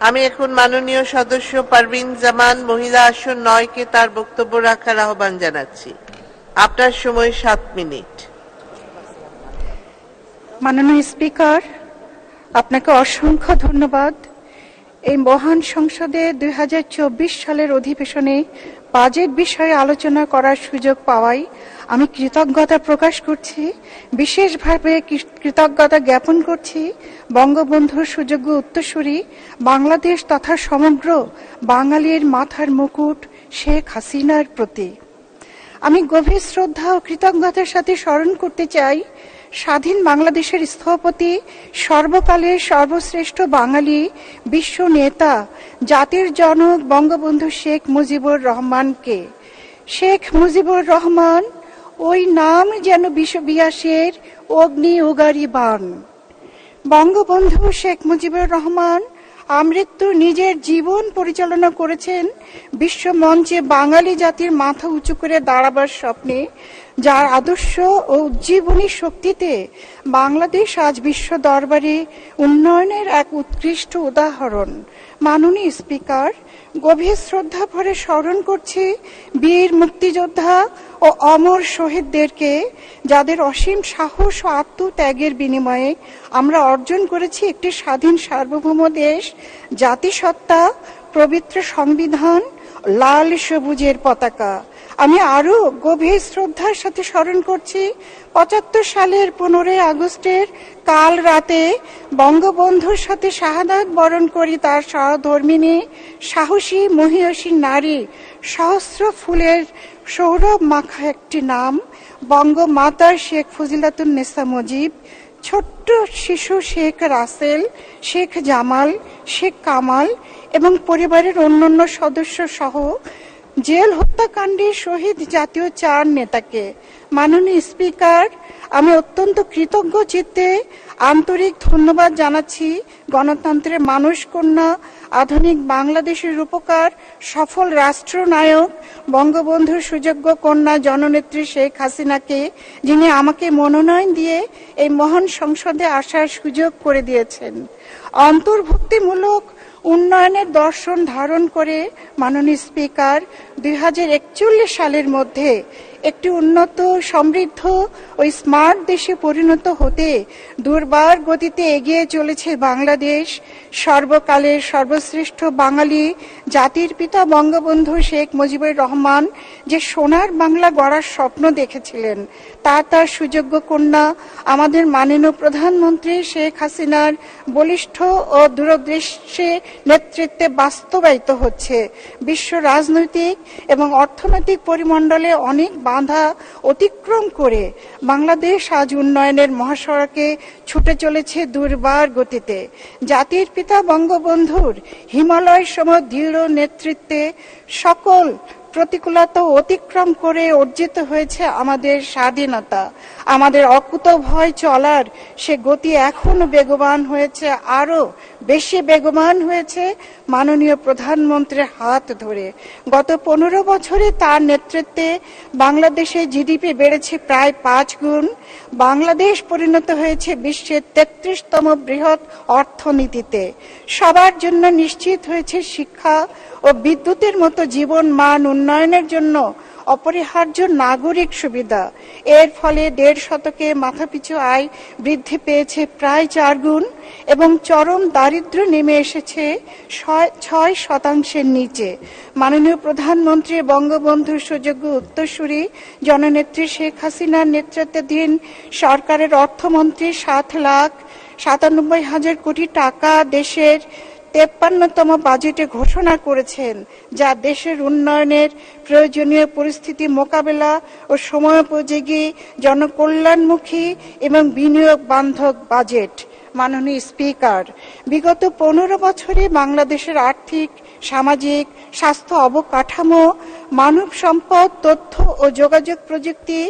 আমি এখন মাননীয় সদস্য পারভিন জামান মহিলা আসন ৯ কে তার বক্তব্য রাখার আহ্বান জানাচ্ছি। আপনার সময় ৭ মিনিট। মাননীয় স্পিকার, আপনাকে অসংখ্য ধন্যবাদ। এই মহান সংসদে ২০২৪ সালের অধিবেশনে বাজেট বিষয়ে আলোচনা করার সুযোগ পাওয়ায় আমি কৃতজ্ঞতা প্রকাশ করছি। বিশেষভাবে কৃতজ্ঞতা জ্ঞাপন করছি বঙ্গবন্ধুর সুযোগ্য উত্তরসূরি বাংলাদেশ তথা সমগ্র বাঙালির মাথার মুকুট শেখ হাসিনার প্রতি। আমি গভীর শ্রদ্ধা ও কৃতজ্ঞতার সাথে স্মরণ করতে চাই স্বাধীন বাংলাদেশের স্থপতি, সর্বকালের সর্বশ্রেষ্ঠ বাঙালি বিশ্ব নেতা, জাতির জনক বঙ্গবন্ধু শেখ মুজিবুর রহমানকে। শেখ মুজিবুর রহমান, ওই নাম যেন বিশ্ববিয়াসের অগ্নি উগারি বাণ। বঙ্গবন্ধু শেখ মুজিবুর রহমান আমৃত্যু নিজের জীবন পরিচালনা করেছেন বিশ্ব মঞ্চে বাঙালি জাতির মাথা উঁচু করে দাঁড়াবার স্বপ্নে, যার আদর্শ ও উজ্জীবনী শক্তিতে বাংলাদেশ আজ বিশ্ব দরবারে উন্নয়নের এক উৎকৃষ্ট উদাহরণ। মাননীয় স্পিকার, গভীর শ্রদ্ধা ভরে স্মরণ করছি বীর মুক্তিযোদ্ধা ও অমর শহীদদেরকে, যাদের অসীম সাহস ও আত্মত্যাগের বিনিময়ে আমরা অর্জন করেছি একটি স্বাধীন সার্বভৌম দেশ, জাতিসত্তা, পবিত্র সংবিধান, লাল সবুজের পতাকা। আমি আরো গভীর শ্রদ্ধার সাথে স্মরণ করছি ৭৫ সালের ১৫ আগস্টের কাল রাতে বঙ্গবন্ধুর সাথে শাহাদাত বরণ করি তার সহধর্মিণী, সাহসী মহিয়সী নারী, সহস্র ফুলের সৌরভ মাখা একটি নাম, বঙ্গমাতা শেখ ফজিলাতুন্নেসা মুজিব, ছোট্ট শিশু শেখ রাসেল, শেখ জামাল, শেখ কামাল এবং পরিবারের অন্যান্য সদস্য সহ জেল হত্যাকাণ্ডে শহীদ জাতীয় ৪ নেতাকে। মাননীয় স্পিকার, আমি অত্যন্ত কৃতজ্ঞ চিত্তে আন্তরিক ধন্যবাদ জানাচ্ছি গণতন্ত্রের মানুষ কন্যা, আধুনিক বাংলাদেশের রূপকার, সফল রাষ্ট্রনায়ক, বঙ্গবন্ধুর সুযোগ্য কন্যা জননেত্রী শেখ হাসিনাকে, যিনি আমাকে মনোনয়ন দিয়ে এই মহান সংসদে আসার সুযোগ করে দিয়েছেন। অন্তর্ভুক্তিমূলক উন্নয়নের দর্শন ধারণ করে মাননীয় স্পিকার ২০৪১ সালের মধ্যে একটি উন্নত, সমৃদ্ধ ও স্মার্ট দেশে পরিণত হতে দুর্বার গতিতে এগিয়ে চলেছে বাংলাদেশ। সর্বকালের সর্বশ্রেষ্ঠ বাঙালি জাতির পিতা বঙ্গবন্ধু শেখ মুজিবুর রহমান যে সোনার বাংলা গড়ার স্বপ্ন দেখেছিলেন, তা তার সুযোগ্য কন্যা আমাদের মাননীয় প্রধানমন্ত্রী শেখ হাসিনার বলিষ্ঠ ও দূরদৃষ্টি নেতৃত্বে বাস্তবায়িত হচ্ছে। বিশ্ব রাজনৈতিক এবং অর্থনৈতিক পরিমণ্ডলে অনেক বাধা অতিক্রম করে বাংলাদেশ আজ উন্নয়নের মহাসড়কে ছুটে চলেছে দুর্বার গতিতে। জাতির পিতা বঙ্গবন্ধুর হিমালয় সম দৃঢ় নেতৃত্বে সকল প্রতিকূলতা অতিক্রম করে অর্জিত হয়েছে আমাদের স্বাধীনতা। আমাদের অকুতভয় চলার সে গতি এখনো বেগবান হয়েছে, আরো বেশি বেগবান হয়েছে মাননীয় প্রধানমন্ত্রীর হাত ধরে। গত ১৫ বছরে তার নেতৃত্বে বাংলাদেশের জিডিপি বেড়েছে প্রায় ৫ গুণ। বাংলাদেশ পরিণত হয়েছে বিশ্বের ৩৩তম বৃহৎ অর্থনীতিতে। সবার জন্য নিশ্চিত হয়েছে শিক্ষা ও বিদ্যুতের মতো জীবন মান উন্নয়নের জন্য অপরিহার্য নাগরিক সুবিধা। এর ফলে ১.৫ শতকে মাথাপিছু আয় বৃদ্ধি পেয়েছে প্রায় ৪ গুণ এবং চরম দারিদ্র্য নেমে এসেছে ৬% নিচে। মাননীয় প্রধানমন্ত্রী বঙ্গবন্ধুর সুযোগ্য উত্তরসূরি জননেত্রী শেখ হাসিনার নেতৃত্বাধীন সরকারের অর্থমন্ত্রী ৭,৯৭,০০০ কোটি টাকা দেশের ৫৩তম বাজেটে ঘোষণা করেছেন, যা দেশের উন্নয়নের প্রয়োজনীয় পরিস্থিতি মোকাবেলা ও সময়োপযোগী, জনকল্যাণমুখী এবং বিনিয়োগ বান্ধব বাজেট। মাননীয় স্পিকার, বিগত ১৫ বছরে বাংলাদেশের আর্থিক, সামাজিক, স্বাস্থ্য অবকাঠামো, মানব সম্পদ, তথ্য ও যোগাযোগ প্রযুক্তি,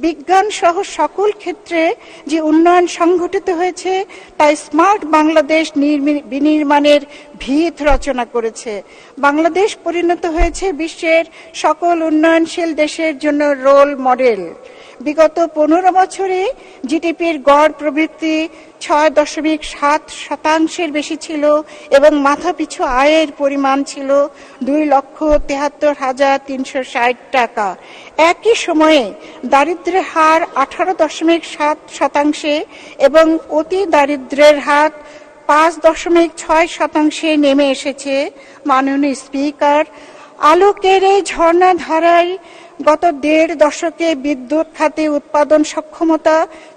বিজ্ঞান সহ সকল ক্ষেত্রে যে উন্নয়ন সংঘটিত হয়েছে তা স্মার্ট বাংলাদেশ বিনির্মাণের ভিত রচনা করেছে। বাংলাদেশ পরিণত হয়েছে বিশ্বের সকল উন্নয়নশীল দেশের জন্য রোল মডেল। বিগত 15 বছরে জিডিপির গড় প্রবৃদ্ধি 6.7% বেশি ছিল এবং মাথাপিছু আয়ের পরিমাণ ছিল 2,73,360 টাকা। একই সময়ে দারিদ্র্যের হার 18.7% এবং অতি দারিদ্র্যের হার 5.6% নেমে এসেছে। মাননীয় স্পিকার, আলোকের এই ঝর্ণাধারায় গত 1.5 দশকে বিদ্যুৎ খাতে উৎপাদন সক্ষমতা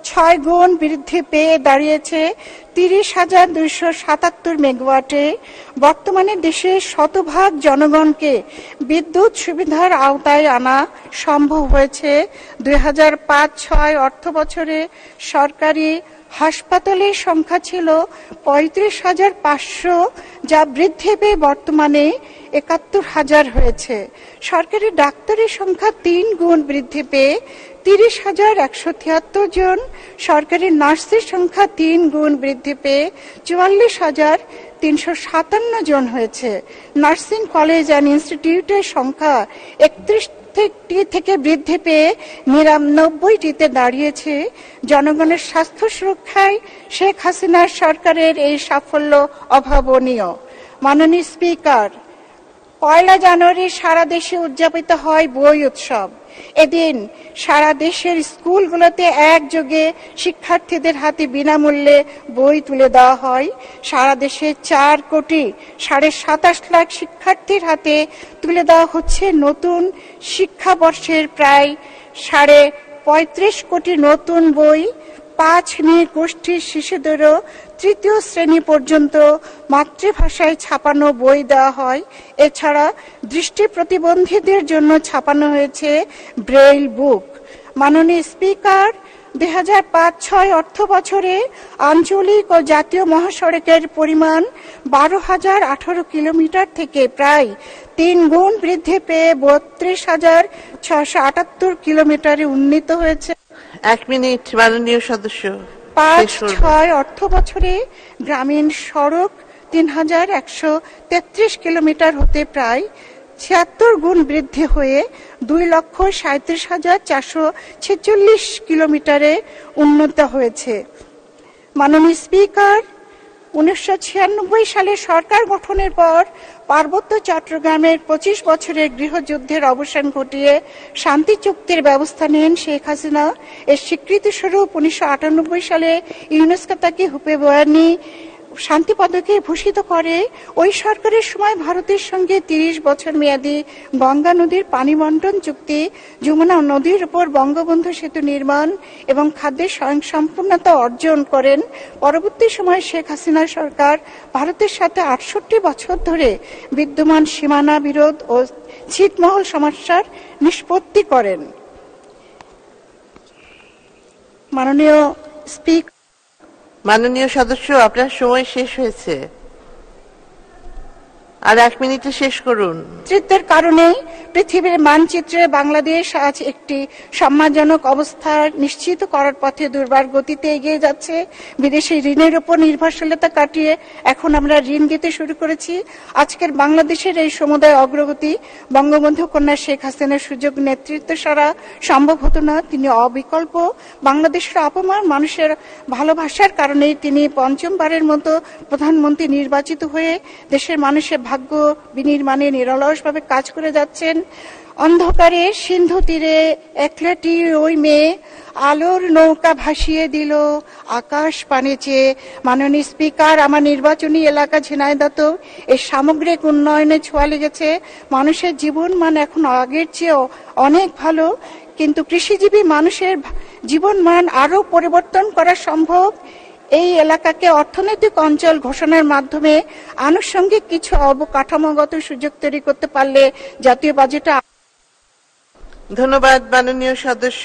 6 গুণ বৃদ্ধি পেয়ে দাঁড়িয়েছে 30,277 মেগাওয়াটে। বর্তমানে দেশের শতভাগ জনগণকে বিদ্যুৎ সুবিধার আওতায় আনা সম্ভব হয়েছে। 2005-06 অর্থ বছরে সরকারি হাসপাতালের সংখ্যা ছিল 35,500, যা বৃদ্ধি পেয়ে বর্তমানে 71,000 হয়েছে। সরকারি ডাক্তারের সংখ্যা 3 গুণ বৃদ্ধি পেয়ে 30,173 জন। সরকারি নার্সের সংখ্যা 3 গুণ বৃদ্ধি পেয়ে 44,357 জন হয়েছে। নার্সিং কলেজ অ্যান্ড ইনস্টিটিউটের সংখ্যা 31টি থেকে বৃদ্ধি পেয়ে 99টিতে দাঁড়িয়েছে। জনগণের স্বাস্থ্য সুরক্ষায় শেখ হাসিনার সরকারের এই সাফল্য অভাবনীয়। মাননীয় স্পিকার, 1 জানুয়ারি সারা দেশে উদযাপিত হয় বই উৎসব। এদিন সারা দেশের স্কুলগুলোতে একযোগে শিক্ষার্থীদের হাতে বিনামূল্যে বই তুলে দেওয়া হয়। সারা দেশে 4,27,00,000 শিক্ষার্থীর হাতে তুলে দেওয়া হচ্ছে নতুন শিক্ষাবর্ষের প্রায় 35 কোটি নতুন বই। 5 গোষ্ঠীর শিশুদেরও 3য় শ্রেণী পর্যন্ত মাতৃভাষায় ছাপানো বই দেওয়া হয়। এছাড়া দৃষ্টি প্রতিবন্ধীদের জন্য ছাপানো হয়েছে ব্রেইল বুক। মাননীয় স্পিকার, 2005-06 অর্থ বছরে আঞ্চলিক ও জাতীয় মহাসড়কের পরিমাণ 12,018 কিলোমিটার থেকে প্রায় 3 গুণ বৃদ্ধি পেয়ে 32,678 কিলোমিটারে উন্নীত হয়েছে। 1 মিনিট মাননীয় সদস্য। 5-06 অর্থ বছরে গ্রামীণ সড়ক 3,133 কিলোমিটার হতে প্রায় 76 গুণ বৃদ্ধি হয়ে 2,37,446 কিলোমিটারে উন্নত হয়েছে। মাননীয় স্পিকার, 1996 সালে সরকার গঠনের পর পার্বত্য চট্টগ্রামের 25 বছরের গৃহযুদ্ধের অবসান ঘটিয়ে শান্তি চুক্তির ব্যবস্থা নেন শেখ হাসিনা। এর স্বীকৃতিস্বরূপ 1998 সালে ইউনেস্কো তাকে হুপে বয়ানি শান্তি পদকে ভূষিত করে। ওই সরকারের সময় ভারতের সঙ্গে 30 বছর মেয়াদী গঙ্গা নদীর পানি বন্টন চুক্তি, যমুনা নদীর উপর বঙ্গবন্ধু সেতু নির্মাণ এবং খাদ্যের স্বয়ংসম্পূর্ণতা অর্জন করেন। পরবর্তী সময়ে শেখ হাসিনা সরকার ভারতের সাথে 68 বছর ধরে বিদ্যমান সীমানা বিরোধ ও ছিটমহল সমস্যার নিষ্পত্তি করেন। মাননীয় স্পিকার, মাননীয় সদস্য, আপনার সময় শেষ হয়েছে, আর 1 মিনিটে শেষ করুন। নেতৃত্বের কারণে পৃথিবীর মানচিত্রে বাংলাদেশ আজ একটি সম্মানজনক অবস্থা নিশ্চিত করার পথে দুর্বার গতিতে এগিয়ে যাচ্ছে। বিদেশি ঋণের উপর নির্ভরশীলতা কাটিয়ে এখন আমরা ঋণ দিতে শুরু করেছি। আজকের বাংলাদেশের এই সমুদায় অগ্রগতি বঙ্গবন্ধু কন্যা শেখ হাসিনার সুযোগ নেতৃত্ব ছাড়া সম্ভব হতো না। তিনি অবিকল্প। বাংলাদেশের অপমান মানুষের ভালোবাসার কারণেই তিনি 5মবারের মতো প্রধানমন্ত্রী নির্বাচিত হয়ে দেশের মানুষের ভাগ্য বিনির্মাণে নিরলসভাবে কাজ করে যাচ্ছেন। অন্ধকারে সিন্ধু তীরে একলাটি ওই মেয়ে আলোর নৌকা ভাসিয়ে দিল আকাশ পানে চেয়ে। মাননীয় স্পিকার, আমার নির্বাচনী এলাকা ঝিনাইদহ এর সামগ্রিক উন্নয়নে ছোঁয়া লেগেছে। মানুষের জীবন মান এখন আগের চেয়ে অনেক ভালো, কিন্তু কৃষিজীবী মানুষের জীবন মান আরো পরিবর্তন করা সম্ভব। এই এলাকাকে অর্থনৈতিক অঞ্চল ঘোষণার মাধ্যমে আনুষঙ্গিক কিছু অবকাঠামোগত সুযোগ তৈরি করতে পারলে জাতীয় বাজেটে। ধন্যবাদ মাননীয় সদস্য।